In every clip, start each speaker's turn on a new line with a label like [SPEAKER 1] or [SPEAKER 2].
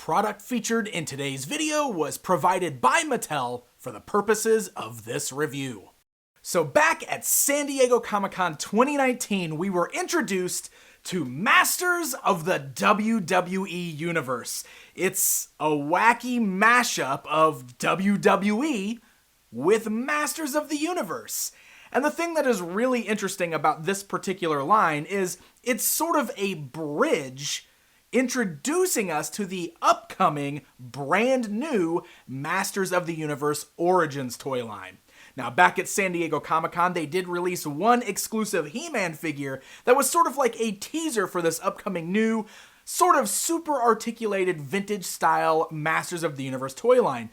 [SPEAKER 1] product featured in today's video was provided by Mattel for the purposes of this review. So back at San Diego Comic-Con 2019, we were introduced to Masters of the WWE Universe. It's a wacky mashup of WWE with Masters of the Universe. And the thing that is really interesting about this particular line is it's sort of a bridge introducing us to the upcoming brand new Masters of the Universe Origins toy line. Now, back at San Diego Comic-Con, they did release one exclusive He-Man figure that was sort of like a teaser for this upcoming new, sort of super articulated vintage-style Masters of the Universe toy line.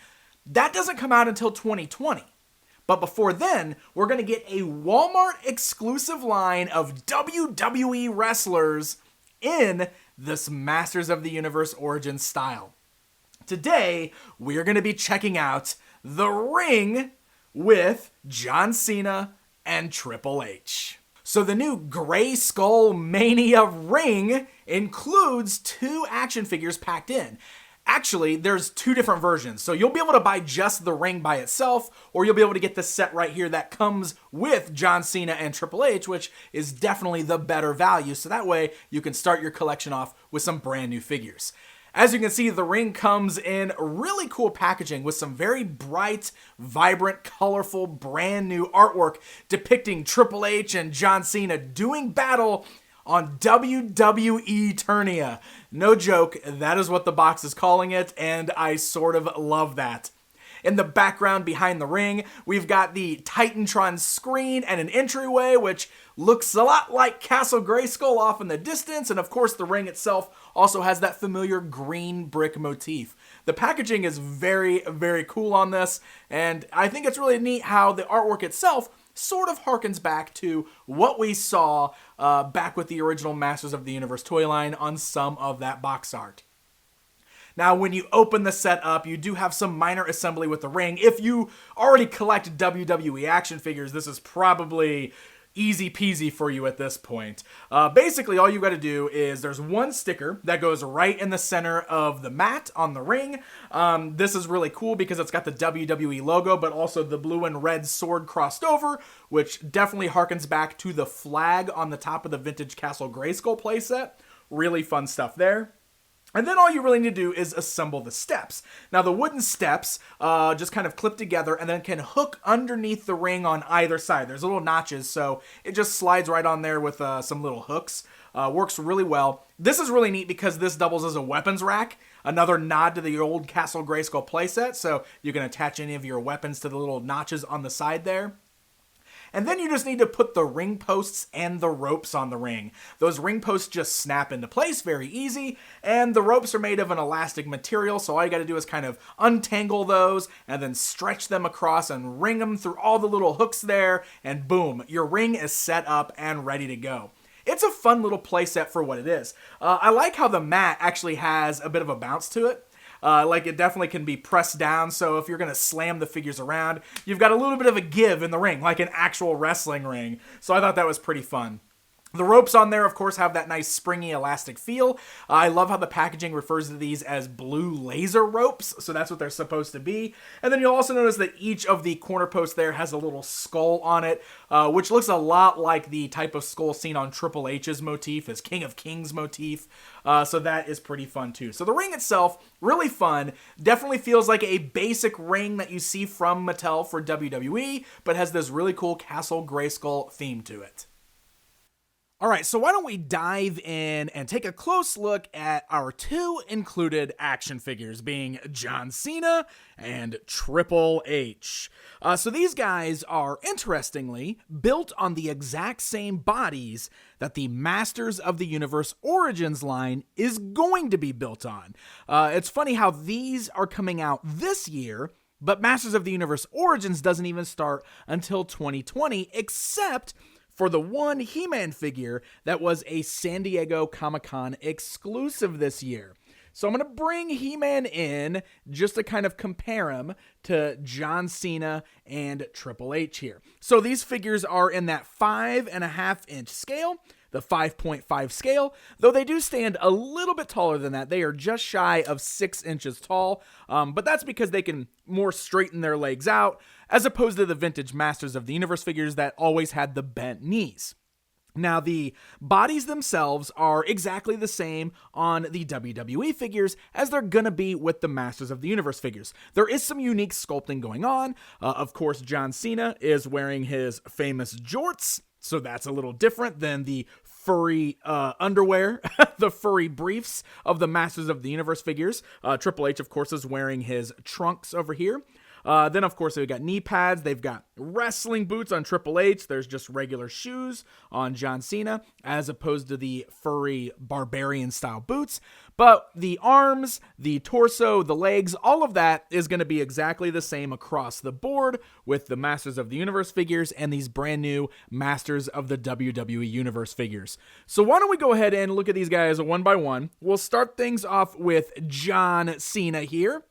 [SPEAKER 1] That doesn't come out until 2020. But before then, we're going to get a Walmart exclusive line of WWE wrestlers in this Masters of the Universe Origins style. Today, we're going to be checking out The Ring with John Cena and Triple H. So the new Grayskull Mania ring includes 2 action figures packed in. Actually, there's 2 different versions, so you'll be able to buy just the ring by itself, or you'll be able to get this set right here that comes with John Cena and Triple H, which is definitely the better value, so that way you can start your collection off with some brand new figures. As you can see, the ring comes in really cool packaging with some very bright, vibrant, colorful, brand new artwork depicting Triple H and John Cena doing battle on WWE Eternia. No joke, that is what the box is calling it, and I sort of love that. In the background behind the ring, we've got the Titantron screen and an entryway, which looks a lot like Castle Grayskull off in the distance, and of course the ring itself also has that familiar green brick motif. The packaging is very, very cool on this, and I think it's really neat how the artwork itself sort of harkens back to what we saw back with the original Masters of the Universe toy line on some of that box art. Now, when you open the set up, you do have some minor assembly with the ring. If you already collect WWE action figures, this is probably easy peasy for you at this point. Basically, all you got to do is there's one sticker that goes right in the center of the mat on the ring. This is really cool because it's got the WWE logo, but also the blue and red sword crossed over, which definitely harkens back to the flag on the top of the vintage Castle Grayskull playset. Really fun stuff there. And then all you really need to do is assemble the steps. Now the wooden steps just kind of clip together and then can hook underneath the ring on either side. There's little notches, so it just slides right on there with some little hooks. Works really well. This is really neat because this doubles as a weapons rack. Another nod to the old Castle Grayskull playset, so you can attach any of your weapons to the little notches on the side there. And then you just need to put the ring posts and the ropes on the ring. Those ring posts just snap into place very easy, and the ropes are made of an elastic material, so all you gotta do is kind of untangle those and then stretch them across and ring them through all the little hooks there, and boom, your ring is set up and ready to go. It's a fun little playset for what it is. I like how the mat actually has a bit of a bounce to it. Like it definitely can be pressed down, so if you're going to slam the figures around, you've got a little bit of a give in the ring, like an actual wrestling ring. So I thought that was pretty fun. The ropes on there, of course, have that nice springy elastic feel. I love how the packaging refers to these as blue laser ropes, so that's what they're supposed to be. And then you'll also notice that each of the corner posts there has a little skull on it, which looks a lot like the type of skull seen on Triple H's motif, his King of Kings motif. So that is pretty fun too. So the ring itself, really fun. Definitely feels like a basic ring that you see from Mattel for WWE, but has this really cool Castle Grayskull theme to it. All right, so why don't we dive in and take a close look at our 2 included action figures, being John Cena and Triple H. So these guys are, interestingly, built on the exact same bodies that the Masters of the Universe Origins line is going to be built on. It's funny how these are coming out this year, but Masters of the Universe Origins doesn't even start until 2020, except for the one He-Man figure that was a San Diego Comic-Con exclusive this year. So I'm going to bring He-Man in just to kind of compare him to John Cena and Triple H here. So these figures are in that 5.5-inch scale. the 5.5 scale, though they do stand a little bit taller than that. They are just shy of 6 inches tall, but that's because they can more straighten their legs out, as opposed to the vintage Masters of the Universe figures that always had the bent knees. Now, the bodies themselves are exactly the same on the WWE figures as they're gonna be with the Masters of the Universe figures. There is some unique sculpting going on. Of course, John Cena is wearing his famous jorts, so that's a little different than the furry underwear, the furry briefs of the Masters of the Universe figures. Triple H, of course, is wearing his trunks over here. Then, of course, they've got knee pads. They've got wrestling boots on Triple H. There's just regular shoes on John Cena, as opposed to the furry barbarian-style boots. But the arms, the torso, the legs, all of that is going to be exactly the same across the board with the Masters of the Universe figures and these brand new Masters of the WWE Universe figures. So why don't we go ahead and look at these guys one by one. We'll start things off with John Cena here.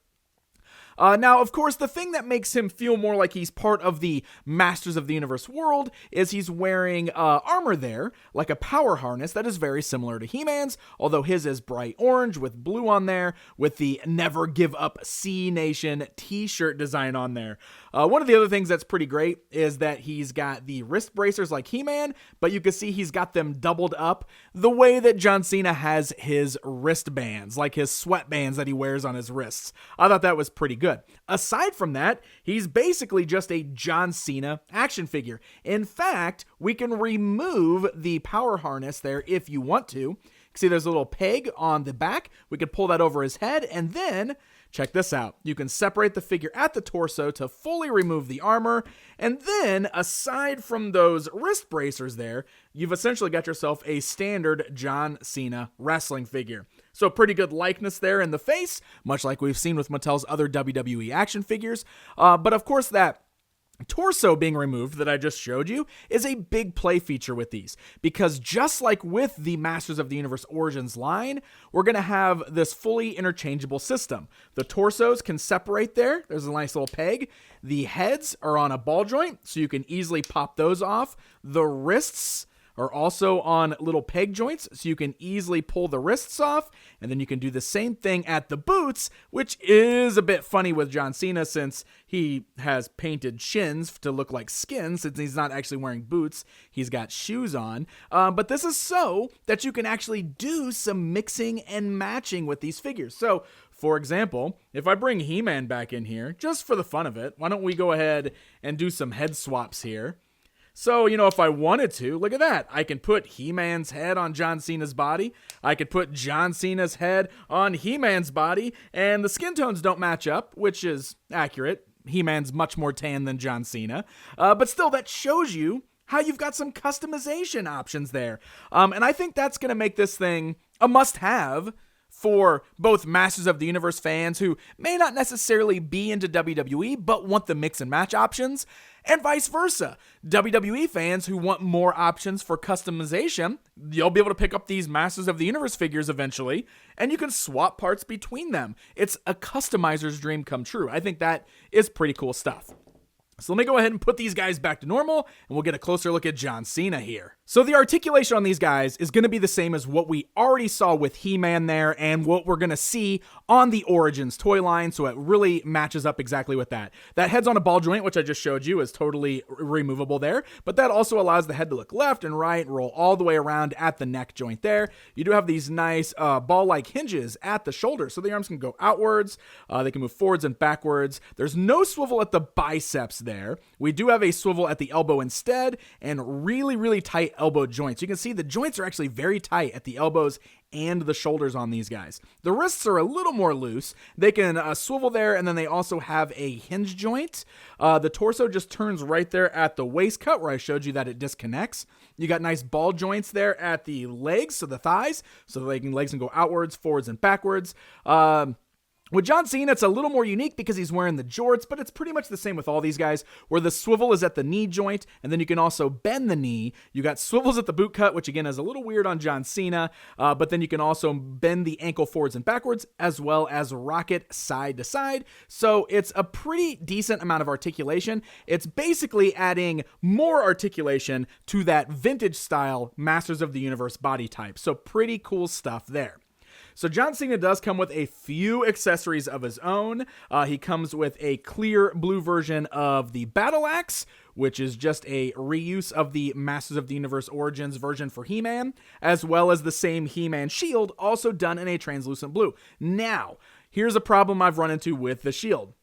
[SPEAKER 1] Now, of course, the thing that makes him feel more like he's part of the Masters of the Universe world is he's wearing armor there, like a power harness that is very similar to He-Man's, although his is bright orange with blue on there, with the Never Give Up C Nation t-shirt design on there. One of the other things that's pretty great is that he's got the wrist bracers like He-Man, but you can see he's got them doubled up the way that John Cena has his wristbands, like his sweatbands that he wears on his wrists. I thought that was pretty good. Aside from that, he's basically just a John Cena action figure. In fact, we can remove the power harness there if you want to. See, there's a little peg on the back. We could pull that over his head, and then check this out. You can separate the figure at the torso to fully remove the armor, and then, aside from those wrist bracers there, you've essentially got yourself a standard John Cena wrestling figure. So pretty good likeness there in the face, much like we've seen with Mattel's other WWE action figures. But of course, that torso being removed that I just showed you is a big play feature with these, because just like with the Masters of the Universe Origins line, we're going to have this fully interchangeable system. The torsos can separate there. There's a nice little peg. The heads are on a ball joint, so you can easily pop those off. The wrists are also on little peg joints, so you can easily pull the wrists off, and then you can do the same thing at the boots, which is a bit funny with John Cena since he has painted shins to look like skin, since he's not actually wearing boots, he's got shoes on. But this is so that you can actually do some mixing and matching with these figures. So, for example, if I bring He-Man back in here, just for the fun of it, why don't we go ahead and do some head swaps here? So, if I wanted to, look at that. I can put He-Man's head on John Cena's body. I could put John Cena's head on He-Man's body, and the skin tones don't match up, which is accurate. He-Man's much more tan than John Cena. But still, that shows you how you've got some customization options there. And I think that's going to make this thing a must-have for both Masters of the Universe fans who may not necessarily be into WWE but want the mix and match options, and vice versa. WWE fans who want more options for customization, you'll be able to pick up these Masters of the Universe figures eventually, and you can swap parts between them. It's a customizer's dream come true. I think that is pretty cool stuff. So let me go ahead and put these guys back to normal, and we'll get a closer look at John Cena here. So the articulation on these guys is going to be the same as what we already saw with He-Man there, and what we're going to see on the Origins toy line, so it really matches up exactly with that. That head's on a ball joint, which I just showed you, is totally removable there, but that also allows the head to look left and right, roll all the way around at the neck joint there. You do have these nice ball-like hinges at the shoulder, so the arms can go outwards, they can move forwards and backwards. There's no swivel at the biceps there. We do have a swivel at the elbow instead, and really, really tight elbow joints. You can see the joints are actually very tight at the elbows and the shoulders on these guys. The wrists are a little more loose. They can swivel there, and then they also have a hinge joint. The torso just turns right there at the waist cut where I showed you that it disconnects. You got nice ball joints there at the legs, so the thighs, so the legs can go outwards, forwards, and backwards. With John Cena, it's a little more unique because he's wearing the jorts, but it's pretty much the same with all these guys, where the swivel is at the knee joint, and then you can also bend the knee. You got swivels at the boot cut, which again is a little weird on John Cena, but then you can also bend the ankle forwards and backwards, as well as rocket side to side. So it's a pretty decent amount of articulation. It's basically adding more articulation to that vintage style Masters of the Universe body type. So pretty cool stuff there. So John Cena does come with a few accessories of his own. He comes with a clear blue version of the Battle Axe, which is just a reuse of the Masters of the Universe Origins version for He-Man, as well as the same He-Man shield, also done in a translucent blue. Now, here's a problem I've run into with the shield.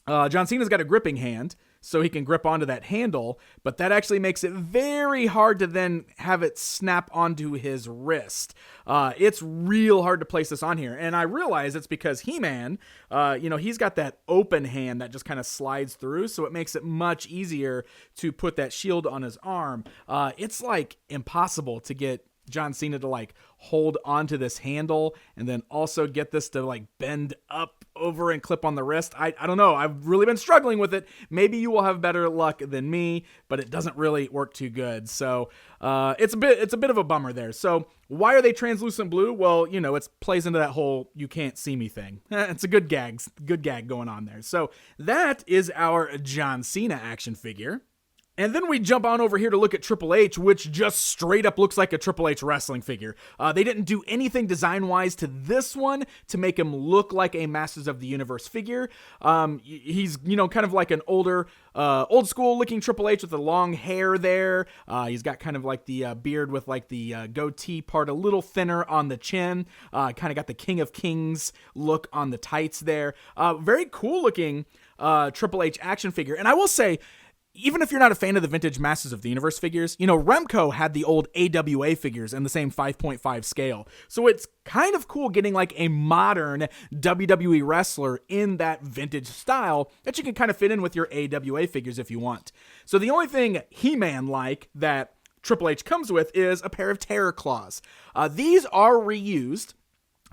[SPEAKER 1] John Cena's got a gripping hand, so he can grip onto that handle, but that actually makes it very hard to then have it snap onto his wrist. It's real hard to place this on here, and I realize it's because He-Man, he's got that open hand that just kind of slides through, so it makes it much easier to put that shield on his arm. It's like impossible to get John Cena to like hold onto this handle and then also get this to like bend up over and clip on the wrist. I don't know. I've really been struggling with it. Maybe you will have better luck than me, but it doesn't really work too good. So it's a bit of a bummer there. So why are they translucent blue? Well, it plays into that whole you can't see me thing. It's a good gag going on there. So that is our John Cena action figure. And then we jump on over here to look at Triple H, which just straight up looks like a Triple H wrestling figure. They didn't do anything design-wise to this one to make him look like a Masters of the Universe figure. He's, kind of like an old school looking Triple H with the long hair there. He's got kind of like the beard with like the goatee part a little thinner on the chin. Kind of got the King of Kings look on the tights there. Very cool looking Triple H action figure. And I will say, even if you're not a fan of the vintage Masters of the Universe figures, Remco had the old AWA figures in the same 5.5 scale. So it's kind of cool getting like a modern WWE wrestler in that vintage style that you can kind of fit in with your AWA figures if you want. So the only thing He-Man like that Triple H comes with is a pair of Terror Claws. These are reused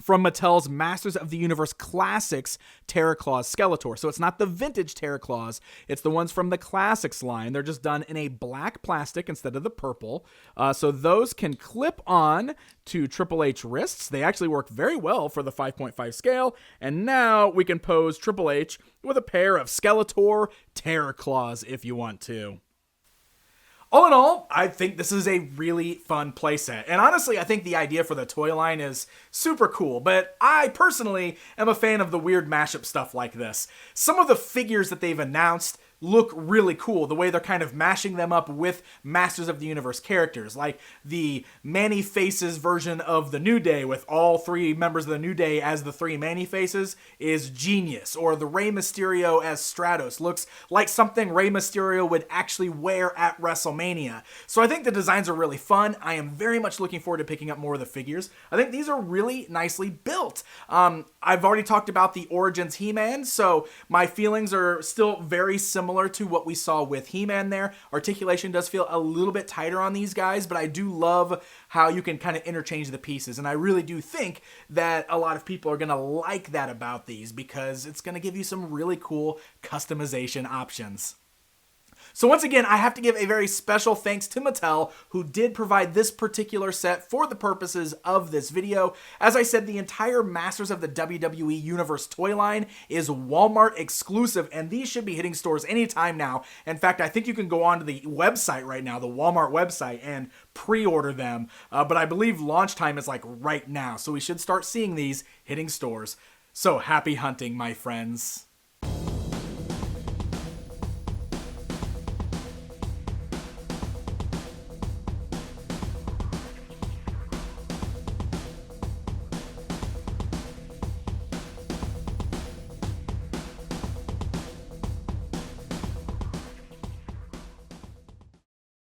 [SPEAKER 1] from Mattel's Masters of the Universe Classics Terror Claws Skeletor. So it's not the vintage Terror Claws, it's the ones from the Classics line. They're just done in a black plastic instead of the purple. So those can clip on to Triple H wrists. They actually work very well for the 5.5 scale. And now we can pose Triple H with a pair of Skeletor Terror Claws if you want to. All in all, I think this is a really fun playset. And honestly, I think the idea for the toy line is super cool, but I personally am a fan of the weird mashup stuff like this. Some of the figures that they've announced look really cool, the way they're kind of mashing them up with Masters of the Universe characters, like the Manny Faces version of the New Day with all three members of the New Day as the three Manny Faces is genius, or the Rey Mysterio as Stratos looks like something Rey Mysterio would actually wear at WrestleMania. So I think the designs are really fun. I am very much looking forward to picking up more of the figures. I think these are really nicely built. I've already talked about the Origins He-Man, so my feelings are still very similar to what we saw with He-Man there. Articulation does feel a little bit tighter on these guys, but I do love how you can kind of interchange the pieces, and I really do think that a lot of people are going to like that about these because it's going to give you some really cool customization options. So once again, I have to give a very special thanks to Mattel, who did provide this particular set for the purposes of this video. As I said, the entire Masters of the WWE Universe toy line is Walmart exclusive, and these should be hitting stores anytime now. In fact, I think you can go onto the website right now, the Walmart website, and pre-order them. But I believe launch time is like right now, so we should start seeing these hitting stores. So happy hunting, my friends.